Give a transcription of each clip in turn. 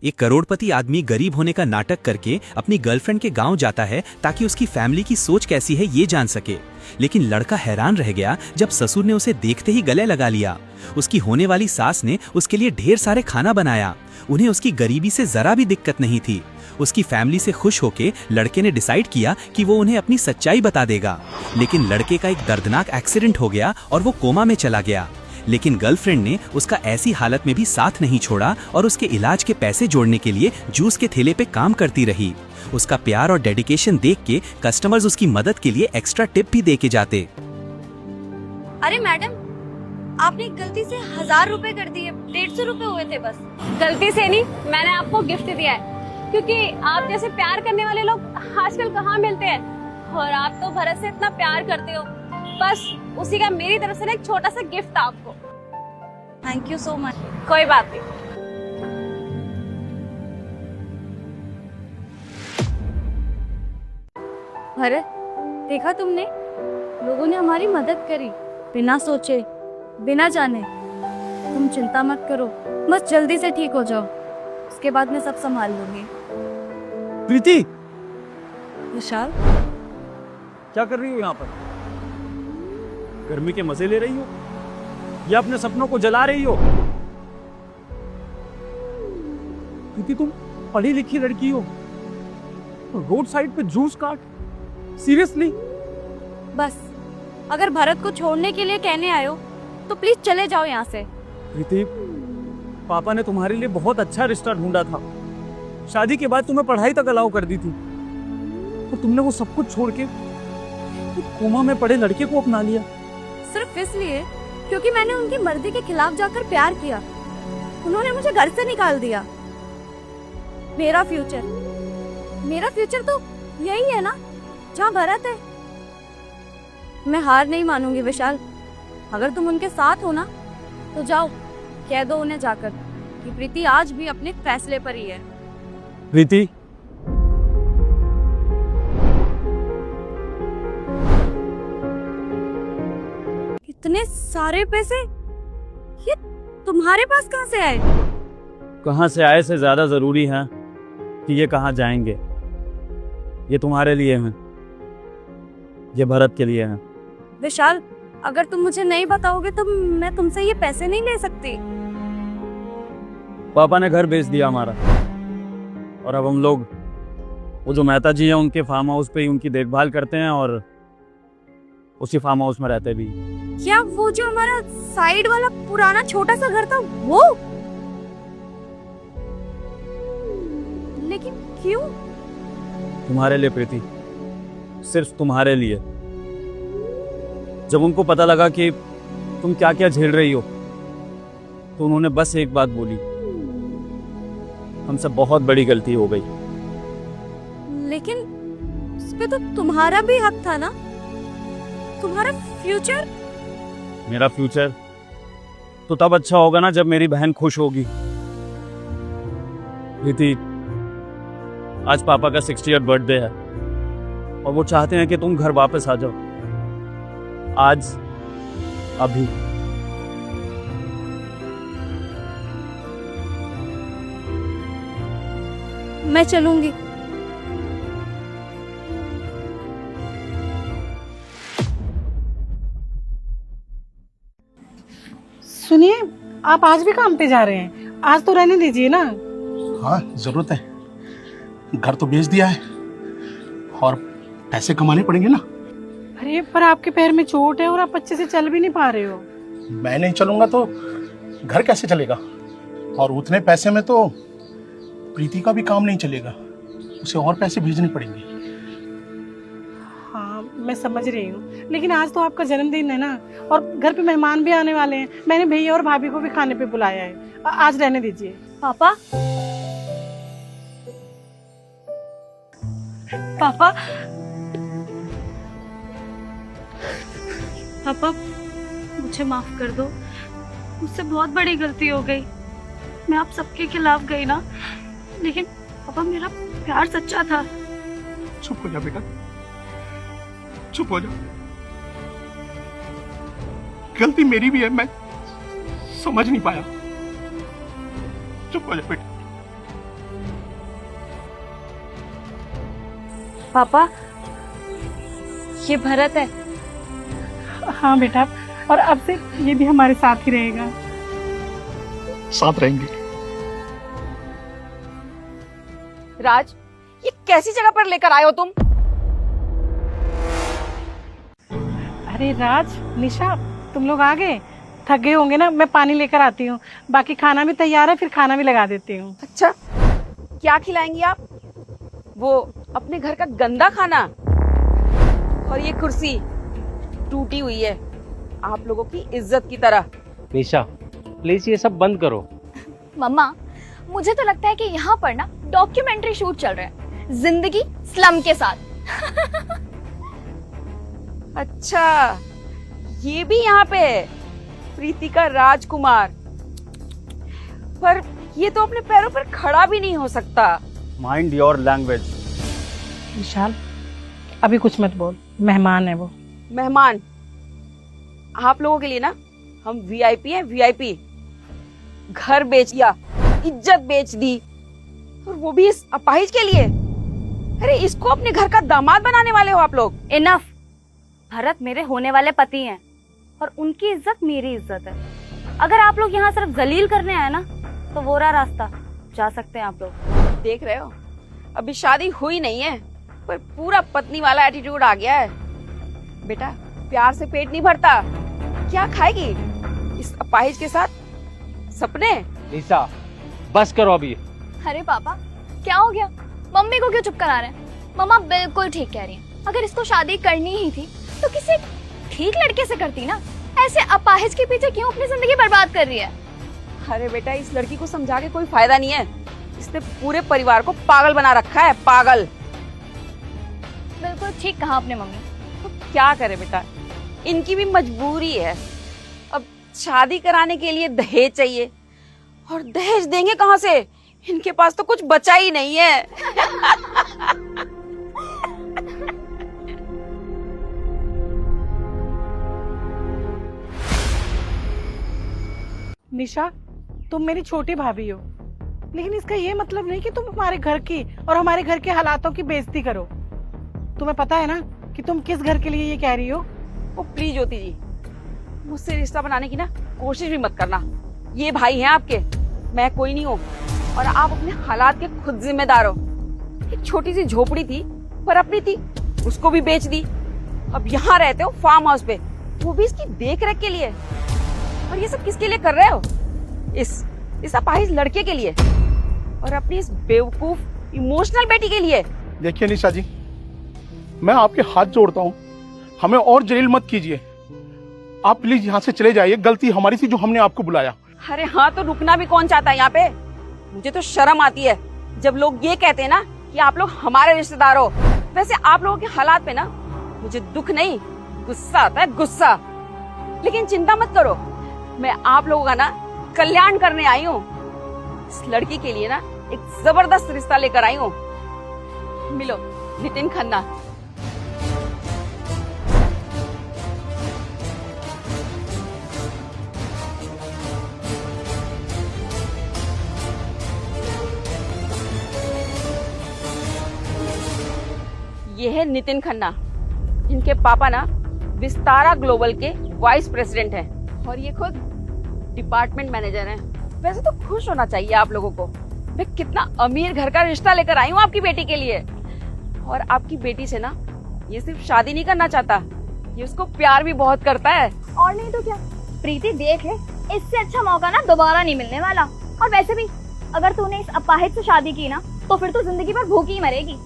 एक करोड़पति आदमी गरीब होने का नाटक करके अपनी गर्लफ्रेंड के गांव जाता है ताकि उसकी फैमिली की सोच कैसी है ये जान सके। लेकिन लड़का हैरान रह गया जब ससुर ने उसे देखते ही गले लगा लिया। उसकी होने वाली सास ने उसके लिए ढेर सारे खाना बनाया। उन्हें उसकी गरीबी से जरा भी दिक्कत नहीं थी। उसकी फैमिली से खुश होके लड़के ने डिसाइड किया कि वो उन्हें अपनी सच्चाई बता देगा। लेकिन लड़के का एक दर्दनाक एक्सीडेंट हो गया और वो कोमा में चला गया। लेकिन गर्लफ्रेंड ने उसका ऐसी हालत में भी साथ नहीं छोड़ा और उसके इलाज के पैसे जोड़ने के लिए जूस के ठेले पे काम करती रही। उसका प्यार और डेडिकेशन देख के कस्टमर्स उसकी मदद के लिए एक्स्ट्रा टिप भी दे के जाते। अरे मैडम, आपने गलती से 1000 रुपए कर दिए, 150 रुपए हुए थे बस। गलती से नहीं, मैंने आपको गिफ्ट दिया है, क्योंकि आप जैसे प्यार करने वाले लोग आजकल कहाँ मिलते हैं। और आप तो भरत से इतना प्यार करते हो, बस उसी का मेरी तरफ से ना एक छोटा सा गिफ्ट था आपको। Thank you so much. कोई बात नहीं। भरत, देखा तुमने, लोगों ने हमारी मदद करी बिना सोचे बिना जाने। तुम चिंता मत करो, बस जल्दी से ठीक हो जाओ, उसके बाद मैं सब संभाल लूंगी। प्रीति, विशाल, क्या कर रही हो यहाँ पर? गर्मी के मजे ले रही हो या अपने सपनों को जला रही हो? प्रीति, तुम पढ़ी लिखी लड़की हो, रोड साइड पे जूस काट? सीरियसली? बस अगर भरत को छोड़ने के लिए कहने आए हो तो प्लीज चले जाओ यहाँ से। प्रीति, पापा ने तुम्हारे लिए बहुत अच्छा रिश्ता ढूंढा था। शादी के बाद तुम्हें पढ़ाई तक अलाउ कर दी थी, और तुमने वो सब कुछ छोड़ के कोमा में पड़े लड़के को अपना लिया। सिर्फ इसलिए क्योंकि मैंने उनकी मर्जी के खिलाफ जाकर प्यार किया। उन्होंने मुझे घर से निकाल दिया। मेरा फ्यूचर तो यही है ना, जहाँ भरत है। मैं हार नहीं मानूंगी विशाल। अगर तुम उनके साथ हो ना तो जाओ, कह दो उन्हें जाकर कि प्रीति आज भी अपने फैसले पर ही है। प्रीति, इतने सारे पैसे ये तुम्हारे पास कहाँ से आए? कहाँ से आए से ज्यादा जरूरी है कि ये कहाँ जाएंगे। ये तुम्हारे लिए हैं, ये भरत के लिए हैं। विशाल, अगर तुम मुझे नहीं बताओगे तो मैं तुमसे ये पैसे नहीं ले सकती। पापा ने घर बेच दिया हमारा, और अब हम लोग वो जो मेहता जी हैं उनके फार्म हाउस पे ही उनकी देखभाल करते हैं और उसी फार्म हाउस में रहते भी। क्या वो जो हमारा साइड वाला पुराना छोटा सा घर था वो? लेकिन क्यों? तुम्हारे लिए प्रीति, सिर्फ तुम्हारे लिए। जब उनको पता लगा कि तुम क्या क्या झेल रही हो तो उन्होंने बस एक बात बोली, हमसे बहुत बड़ी गलती हो गई। लेकिन उस पे तो तुम्हारा भी हक था ना, तुम्हारा फ्यूचर। मेरा फ्यूचर तो तब अच्छा होगा ना जब मेरी बहन खुश होगी। प्रीति, आज पापा का 60th बर्थडे है और वो चाहते हैं कि तुम घर वापस आ जाओ, आज, अभी। मैं चलूंगी। सुनिए, आप आज भी काम पे जा रहे हैं? आज तो रहने दीजिए ना। हाँ, जरूरत है। घर तो बेच दिया है और पैसे कमाने पड़ेंगे ना। अरे पर आपके पैर में चोट है और आप अच्छे से चल भी नहीं पा रहे हो। मैं नहीं चलूंगा तो घर कैसे चलेगा? और उतने पैसे में तो प्रीति का भी काम नहीं चलेगा, उसे और पैसे भेजने पड़ेंगे। हाँ, मैं समझ रही हूँ, लेकिन आज तो आपका जन्मदिन है ना, और घर पे मेहमान भी आने वाले हैं। मैंने भैया और भाभी को भी खाने पे बुलाया है। आज रहने दीजिए। पापा, पापा, पापा, मुझे माफ कर दो। मुझसे बहुत बड़ी गलती हो गई। मैं आप सबके खिलाफ गई ना, लेकिन पापा मेरा प्यार सच्चा था। चुप हो जा बेटा, चुप हो जा। गलती मेरी भी है, मैं समझ नहीं पाया। चुप हो जा बेटा। पापा, ये भरत है। हाँ बेटा, और अब से ये भी हमारे साथ ही रहेगा। साथ रहेंगे। राज, ये कैसी जगह पर लेकर आए हो तुम? अरे राज, निशा, तुम लोग आ गए? थक गए होंगे ना, मैं पानी लेकर आती हूँ। बाकी खाना भी तैयार है, फिर खाना भी लगा देती हूँ। अच्छा, क्या खिलाएंगी आप? वो अपने घर का गंदा खाना? और ये कुर्सी टूटी हुई है, आप लोगों की इज्जत की तरह। निशा, प्लीज ये सब बंद करो। मम्मा, मुझे तो लगता है कि यहाँ पर ना डॉक्यूमेंट्री शूट चल रहा है, जिंदगी स्लम के साथ। अच्छा, ये भी यहाँ पे है, प्रीति का राजकुमार। पर ये तो अपने पैरों पर खड़ा भी नहीं हो सकता। Mind your language. विशाल, अभी कुछ मत बोल, मेहमान है वो। मेहमान? आप लोगों के लिए ना हम वीआईपी हैं, वीआईपी। घर बेच दिया, इज्जत बेच दी, और वो भी इस अपाहिज के लिए। अरे इसको अपने घर का दामाद बनाने वाले हो आप लोग। इनफ। भरत मेरे होने वाले पति हैं और उनकी इज्जत मेरी इज्जत है। अगर आप लोग यहाँ सिर्फ जलील करने आए ना, तो वो रहा रास्ता, जा सकते हैं आप लोग। देख रहे हो, अभी शादी हुई नहीं है पर पूरा पत्नी वाला एटीट्यूड आ गया है। बेटा, प्यार से पेट नहीं भरता, क्या खाएगी इस अपाहिज के साथ? सपने? निशा, बस करो अभी। अरे पापा, क्या हो गया? मम्मी को क्यों चुप करा रहे हैं? मम्मा बिल्कुल ठीक कह रही हैं। अगर इसको शादी करनी ही थी तो किसी ठीक लड़के से करती ना। ऐसे अपाहिज के पीछे क्यों अपनी जिंदगी बर्बाद कर रही है? अरे बेटा, इस लड़की को समझा के कोई फायदा नहीं है। इसने पूरे परिवार को पागल बना रखा है, पागल। बिल्कुल ठीक कहा आपने मम्मी। तो क्या करे बेटा, इनकी भी मजबूरी है। अब शादी कराने के लिए दहेज चाहिए, और दहेज देंगे कहाँ से? इनके पास तो कुछ बचा ही नहीं है। निशा, तुम मेरी छोटी भाभी हो, लेकिन इसका ये मतलब नहीं कि तुम हमारे घर की और हमारे घर के हालातों की बेइज्जती करो। तुम्हें पता है ना कि तुम किस घर के लिए ये कह रही हो? ओ प्लीज ज्योति जी, मुझसे रिश्ता बनाने की ना कोशिश भी मत करना। ये भाई हैं आपके, मैं कोई नहीं हूँ, और आप अपने हालात के खुद जिम्मेदार हो। एक छोटी सी झोपड़ी थी, पर अपनी थी, उसको भी बेच दी। अब यहाँ रहते हो फार्म हाउस पे, वो भी इसकी देख रेख के लिए। और ये सब किसके लिए कर रहे हो? इस अपाहिज लड़के के लिए, और अपनी इस बेवकूफ इमोशनल बेटी के लिए। देखिए निशा जी, मैं आपके हाथ जोड़ता हूँ, हमें और जलील मत कीजिए। आप प्लीज यहाँ से चले जाइए, गलती हमारी थी जो हमने आपको बुलाया। अरे हाँ, तो रुकना भी कौन चाहता है यहाँ पे? मुझे तो शर्म आती है जब लोग ये कहते हैं ना कि आप लोग हमारे रिश्तेदार हो। वैसे आप लोगों के हालात पे ना मुझे दुख नहीं, गुस्सा आता है, गुस्सा। लेकिन चिंता मत करो, मैं आप लोगों का ना कल्याण करने आई हूँ। इस लड़की के लिए ना एक जबरदस्त रिश्ता लेकर आई हूँ। मिलो, नितिन खन्ना। ये है नितिन खन्ना, इनके पापा ना विस्तारा ग्लोबल के वाइस प्रेसिडेंट हैं, और ये खुद डिपार्टमेंट मैनेजर हैं। वैसे तो खुश होना चाहिए आप लोगों को, मैं कितना अमीर घर का रिश्ता लेकर आई हूँ आपकी बेटी के लिए। और आपकी बेटी से ना ये सिर्फ शादी नहीं करना चाहता, ये उसको प्यार भी बहुत करता है। और नहीं तो क्या, प्रीति देख ले, इससे अच्छा मौका ना दोबारा नहीं मिलने वाला। और वैसे भी अगर तूने इस अपाहिज से शादी की ना, तो फिर तू जिंदगी भर भूखी ही मरेगी।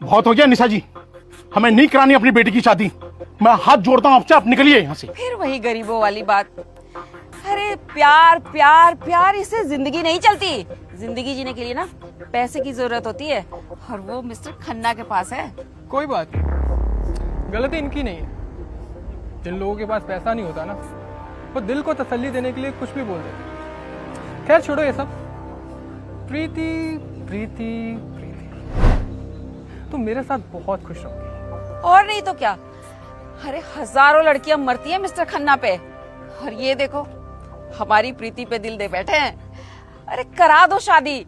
बहुत हो गया निशा जी, हमें नहीं करानी अपनी बेटी की शादी। मैं हाथ जोड़ता हूँ आपसे, आप निकलिए यहाँ से। फिर वही गरीबों वाली बात। अरे प्यार प्यार प्यार, इससे जिंदगी नहीं चलती। जिंदगी जीने के लिए ना पैसे की जरूरत होती है, और वो मिस्टर खन्ना के पास है। कोई बात नहीं, गलती इनकी नहीं है। जिन लोगों के पास पैसा नहीं होता ना, वो दिल को तसल्ली देने के लिए कुछ भी बोल देते। खैर छोड़ो ये सब। प्रीति प्रीति प्रीति, तुम मेरे साथ बहुत खुश रहोगी। और नहीं तो क्या, अरे हजारों लड़कियां मरती हैं मिस्टर खन्ना पे, और ये देखो हमारी प्रीति पे दिल दे बैठे हैं। अरे करा दो शादी,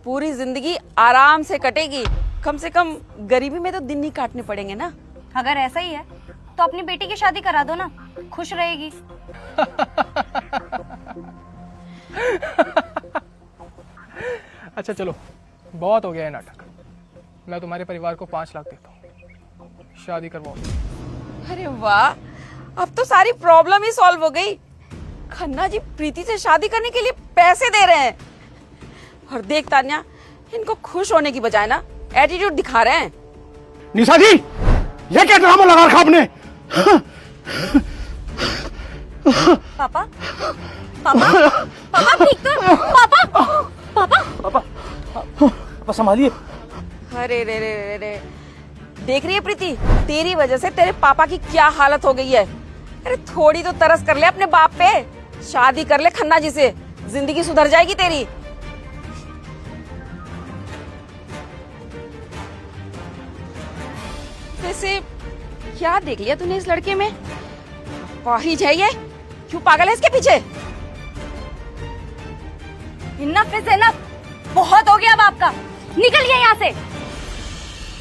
पूरी जिंदगी आराम से कटेगी। कम से कम गरीबी में तो दिन नहीं काटने पड़ेंगे ना। अगर ऐसा ही है तो अपनी बेटी की शादी करा दो ना, खुश रहेगी। अच्छा चलो, बहुत हो गया है नाटक। मैं तुम्हारे परिवार को 5 लाख देता हूँ, शादी करवाओ। अरे वाह, अब तो सारी प्रॉब्लम ही सॉल्व हो गई। खन्ना जी प्रीति से शादी करने के लिए पैसे दे रहे हैं, और देख तान्या, इनको खुश होने की बजाय ना एटीट्यूड दिखा रहे हैं। निशा जी, ये क्या ड्रामा लगा रखा आपने? पापा पापा पापा ठीक तो? पापा पापा संभालिए। अरे रे रे रे रे, देख रही है प्रीति, तेरी वजह से तेरे पापा की क्या हालत हो गई है। अरे थोड़ी तो तरस कर ले अपने बाप पे, शादी कर ले खन्ना जी से, जिंदगी सुधर जाएगी तेरी। वैसे क्या देख लिया तूने इस लड़के में? पाहिज है ये, क्यों पागल है इसके पीछे? इनफ इज इनफ, बहुत हो गया अब आपका, निकलिए यहाँ से।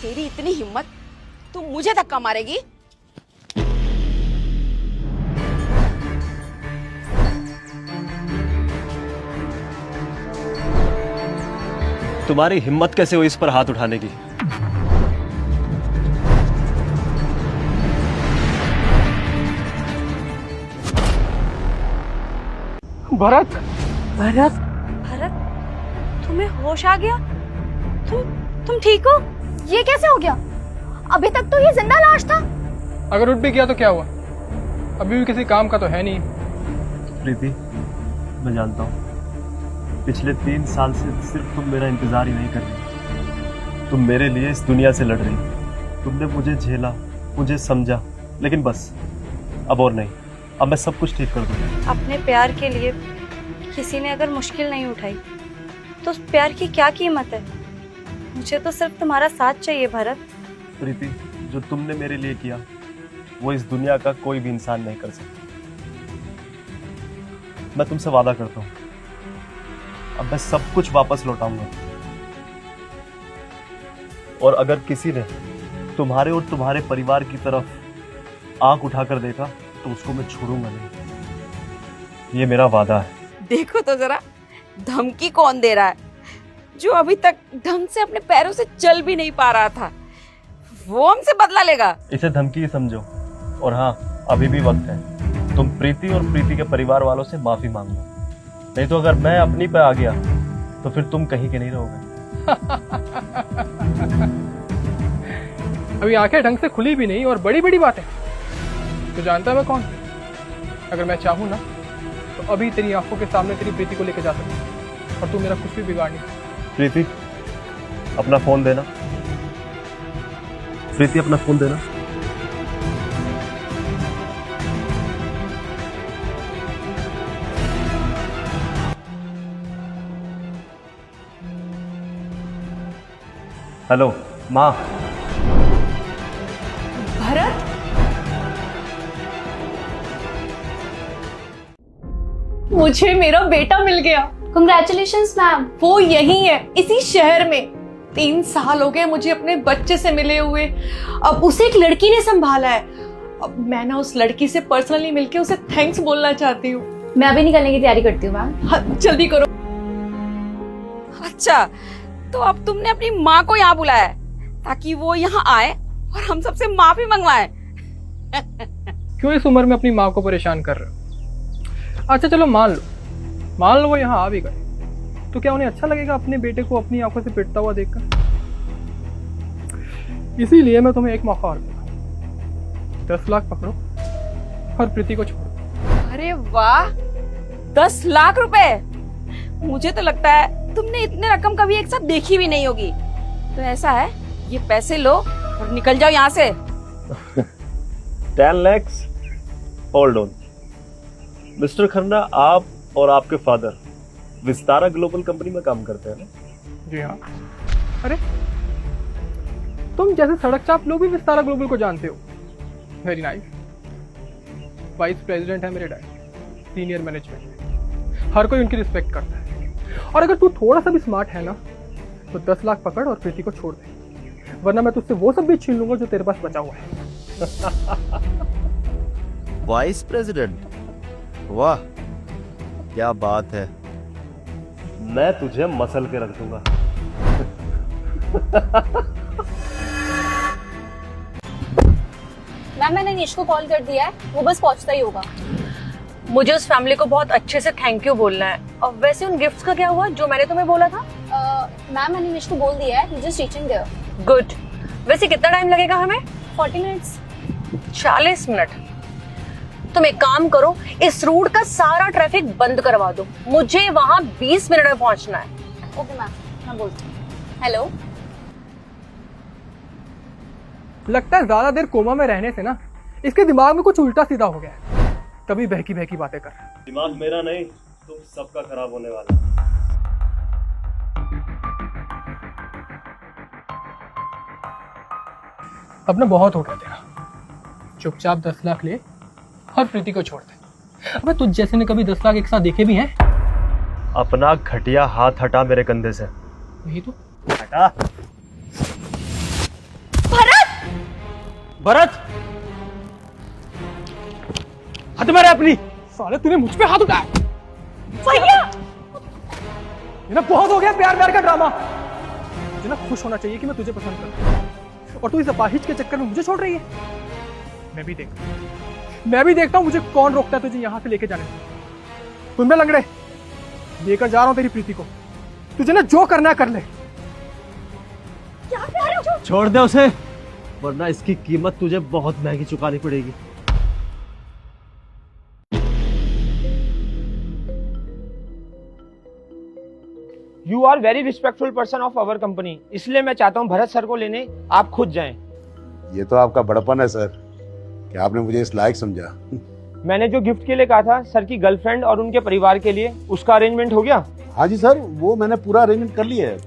तेरी इतनी हिम्मत, तू मुझे धक्का मारेगी? तुम्हारी हिम्मत कैसे हुई इस पर हाथ उठाने की? भरत, भरत भरत, तुम्हें होश आ गया? तुम ठीक हो? ये कैसे हो गया? अभी तक तो ये जिंदा लाश था। अगर उठ भी गया तो क्या हुआ? अभी भी किसी काम का तो है नहीं। प्रीति, मैं जानता हूँ पिछले 3 साल से सिर्फ तुम मेरा इंतजार ही नहीं कर रही, तुम मेरे लिए इस दुनिया से लड़ रही। तुमने मुझे झेला, मुझे समझा, लेकिन बस अब और नहीं। अब मैं सब कुछ ठीक कर दूंगा। अपने प्यार के लिए किसी ने अगर मुश्किल नहीं उठाई तो उस प्यार की क्या कीमत है? मुझे तो सिर्फ तुम्हारा साथ चाहिए भरत। प्रीति, जो तुमने मेरे लिए किया वो इस दुनिया का कोई भी इंसान नहीं कर सकता। मैं तुमसे वादा करता हूँ, अब मैं सब कुछ वापस लौटाऊंगा, और अगर किसी ने तुम्हारे और तुम्हारे परिवार की तरफ आंख उठाकर देखा तो उसको मैं छोड़ूंगा नहीं। ये मेरा वादा है। देखो तो जरा, धमकी कौन दे रहा है? जो अभी तक ढंग से अपने पैरों से चल भी नहीं पा रहा था, वो हमसे बदला लेगा? इसे धमकी ही समझो, और हाँ, अभी भी वक्त है। तुम प्रीति और प्रीति के परिवार वालों से माफी मांग लो, नहीं तो अगर मैं अपनी पे आ गया तो फिर तुम कहीं के नहीं रहोगे। अभी आंखें ढंग से खुली भी नहीं और बड़ी बड़ी बातें। तो जानता है मैं कौन? अगर मैं चाहूँ ना तो अभी तेरी आंखों के सामने तेरी प्रीति को लेकर जा सकता हूँ, और तू मेरा कुछ भी बिगाड़ नहीं। प्रीति, अपना फोन देना। प्रीति, अपना फोन देना। हेलो माँ। भरत, मुझे मेरा बेटा मिल गया। Congratulations ma'am. वो यही है, इसी शहर में। 3 साल हो गए मुझे अपने बच्चे से मिले हुए, अब उसे एक लड़की ने संभाला है। अब मैं ना उस लड़की से पर्सनली मिलके उसे थैंक्स बोलना चाहती हूँ। मैं अभी निकलने की तैयारी करती हूँ मैम। हाँ, जल्दी करो। अच्छा, तो अब तुमने अपनी माँ को यहाँ बुलाया है ताकि वो यहाँ आए और हम सबसे माफी मंगवाए। क्यों इस उम्र में अपनी माँ को परेशान कर रहे हो? अच्छा चलो, मान लो वो यहाँ आ भी गए, तो क्या उन्हें अच्छा लगेगा अपने बेटे को अपनी आंखों से पिटता हुआ देखकर? इसीलिए मैं तुम्हें एक मौका और दूंगा। 10 लाख पकड़ो और प्रीति को छोड़ो। अरे वाह, 10 लाख रुपए! मुझे तो लगता है तुमने इतने रकम कभी एक साथ देखी भी नहीं होगी। तो ऐसा है, ये पैसे लो और निकल जाओ यहाँ से। 10 lakhs? Hold on mister Khanna, आप और आपके फादर विस्तारा ग्लोबल कंपनी में काम करते हैं ना? जी हाँ। अरे तुम जैसे सड़क चाप लोग भी विस्तारा ग्लोबल को जानते हो, वेरी नाइस। वाइस प्रेसिडेंट है मेरे डैड, सीनियर मैनेजमेंट में, हर कोई उनकी रिस्पेक्ट करता है। और अगर तू थोड़ा सा भी स्मार्ट है ना तो 10 लाख पकड़ और प्रीति को छोड़ दे, वरना मैं तुझसे वो सब भी छीन लूंगा जो तेरे पास बचा हुआ है। वाइस प्रेसिडेंट, वाह क्या बात है। मैं तुझे मसल के रख दूंगा। मैम मैंने निश को कॉल कर दिया है, वो बस पहुंचता ही होगा। मुझे उस फैमिली को बहुत अच्छे से थैंक यू बोलना है। और वैसे उन गिफ्ट्स का क्या हुआ जो मैंने तुम्हें बोला था? मैम मैंने निश को बोल दिया है, जस्ट रीचिंग देयर। गुड। वैसे कितना टाइम लगेगा हमें? 40 मिनट्स। 40 मिनट? तुम एक काम करो, इस रूट का सारा ट्रैफिक बंद करवा दो, मुझे वहां 20 मिनट में पहुंचना है। ओके मैम, मैं बोलती हूँ। हेलो। लगता है ज्यादा देर कोमा में रहने से ना इसके दिमाग में कुछ उल्टा सीधा हो गया है, तभी बहकी बहकी बातें कर रहा है। दिमाग मेरा नहीं, तुम सबका खराब होने वाला है। अब ना बहुत हो गया तेरा, चुपचाप 10 लाख ले और प्रीति को छोड़ दे। अबे तुझ जैसे ने कभी 10 लाख एक साथ देखे भी हैं? अपना घटिया हाथ हटा मेरे कंधे से। नहीं तो हटा। भरत, हद मारे अपनी। साले तूने मुझ पे हाथ उठाया। भैया ये ना बहुत हो गया प्यार प्यार का ड्रामा। मुझे ना खुश होना चाहिए कि मैं तुझे पसंद करता हूं, और तू इस अपाहिज के चक्कर में मुझे छोड़ रही है। मैं भी देखता हूं मुझे कौन रोकता है तुझे यहां से लेके जाने से। तुम में लंगड़े, लेकर जा रहा हूं तेरी प्रीति को, तुझे ना जो करना है कर ले। छोड़ दे उसे, वरना इसकी कीमत तुझे बहुत महंगी चुकानी पड़ेगी। You are very respectful person of our company, इसलिए मैं चाहता हूँ भरत सर को लेने आप खुद जाएं। ये तो आपका बड़पन है सर कि आपने मुझे इस लायक समझा। मैंने जो गिफ्ट के लिए कहा था सर की गर्लफ्रेंड और उनके परिवार के लिए, उसका अरेंजमेंट हो गया? हाँ जी सर, वो मैंने पूरा अरेंजमेंट कर लिया है।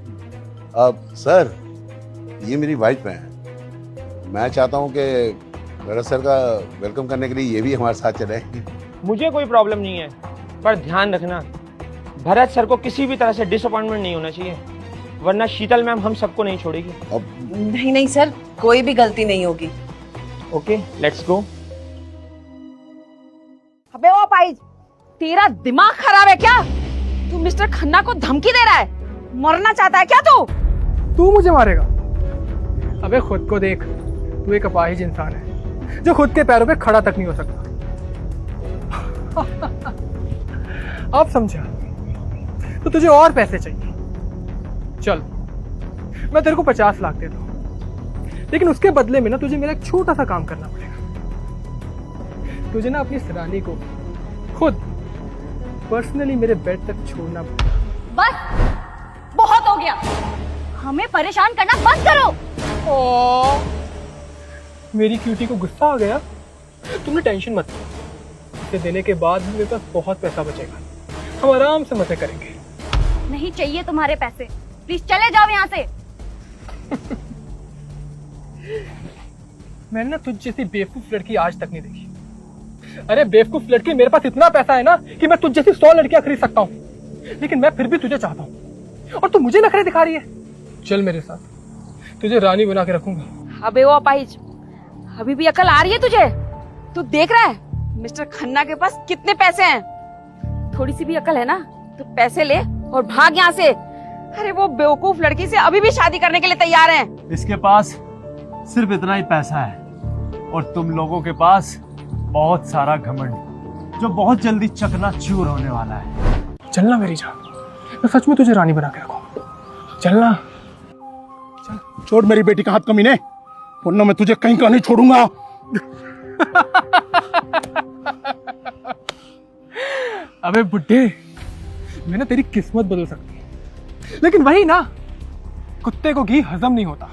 सर ये मेरी वाइफ है, मैं चाहता हूँ कि भरत सर का वेलकम करने के लिए ये भी हमारे साथ चले। मुझे कोई प्रॉब्लम नहीं है, पर ध्यान रखना भरत सर को किसी भी तरह से डिसअपॉइंटमेंट नहीं होना चाहिए, वरना शीतल मैम हम सबको नहीं छोड़ेगी। नहीं नहीं सर, कोई भी गलती नहीं होगी। Okay let's go. अबे ओ पाइज, तेरा दिमाग खराब है क्या? तू मिस्टर खन्ना को धमकी दे रहा है? मरना चाहता है क्या तू मुझे मारेगा? अबे खुद को देख, तू एक अपाहिज इंसान है जो खुद के पैरों पे खड़ा तक नहीं हो सकता। अब समझा, तो तुझे और पैसे चाहिए। चल मैं तेरे को 50 लाख देता हूं, लेकिन उसके बदले में ना तुझे मेरा एक छोटा सा काम करना पड़ेगा। तुझे ना अपनी रानी को खुद पर्सनली मेरे बेड तक छोड़ना पड़ेगा। बस बहुत हो गया, हमें परेशान करना बंद करो। मेरी क्यूटी को गुस्सा आ गया? तुमने टेंशन मत लो, इसे देने के बाद मेरे पास बहुत पैसा बचेगा, हम आराम से मजे करेंगे। नहीं चाहिए तुम्हारे पैसे, प्लीज चले जाओ यहाँ से। मैंने ना तुझ जैसी बेवकूफ लड़की आज तक नहीं देखी। अरे बेवकूफ लड़की, मेरे पास इतना पैसा है ना कि मैं तुझ जैसी 100 लड़कियां खरीद सकता हूँ, लेकिन मैं फिर भी तुझे चाहता हूँ और तू मुझे नखरे दिखा रही है। चल मेरे साथ, तुझे रानी बना के रखूंगा। अबे ओ अपाहिज, अभी भी अकल आ रही है तुझे? तू देख रहा है मिस्टर खन्ना के पास कितने पैसे हैं? थोड़ी सी भी अकल है ना तो पैसे ले और भाग यहाँ से। अरे वो बेवकूफ लड़की से अभी भी शादी करने के लिए तैयार हैं। इसके पास सिर्फ इतना ही पैसा है और तुम लोगों के पास बहुत सारा घमंड, जो बहुत जल्दी चकनाचूर होने वाला है। चलना मेरी जान, मैं सच में तुझे रानी बना के रखूंगा। चलना। छोड़ मेरी बेटी का हाथ कमीने, वरना मैं तुझे कहीं का नहीं छोड़ूंगा। अबे बुड्ढे, मैंने तेरी किस्मत बदल सकती है, लेकिन वही ना, कुत्ते को घी हजम नहीं होता।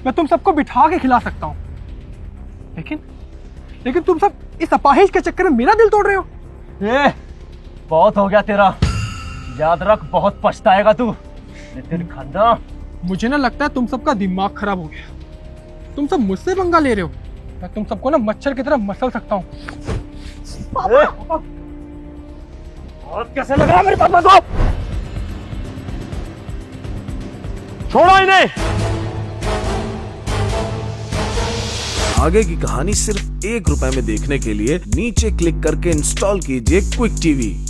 मैं तुम सबको बिठा के खिला सकता हूं, लेकिन तुम सब इस अपाहिज के चक्कर में मेरा दिल तोड़ रहे हो। बहुत हो गया तेरा, याद रख बहुत पछताएगा तू। नितिन खन्ना, मुझे ना लगता है तुम सबका दिमाग खराब हो गया। तुम सब मुझसे पंगा ले रहे हो। मैं तुम सबको ना मच्छर की तरह मसल सकता हूँ। और कैसे लगा मेरे पापा को? छोड़ो इन्हें। आगे की कहानी सिर्फ ₹1 में देखने के लिए नीचे क्लिक करके इंस्टॉल कीजिए क्विक टीवी।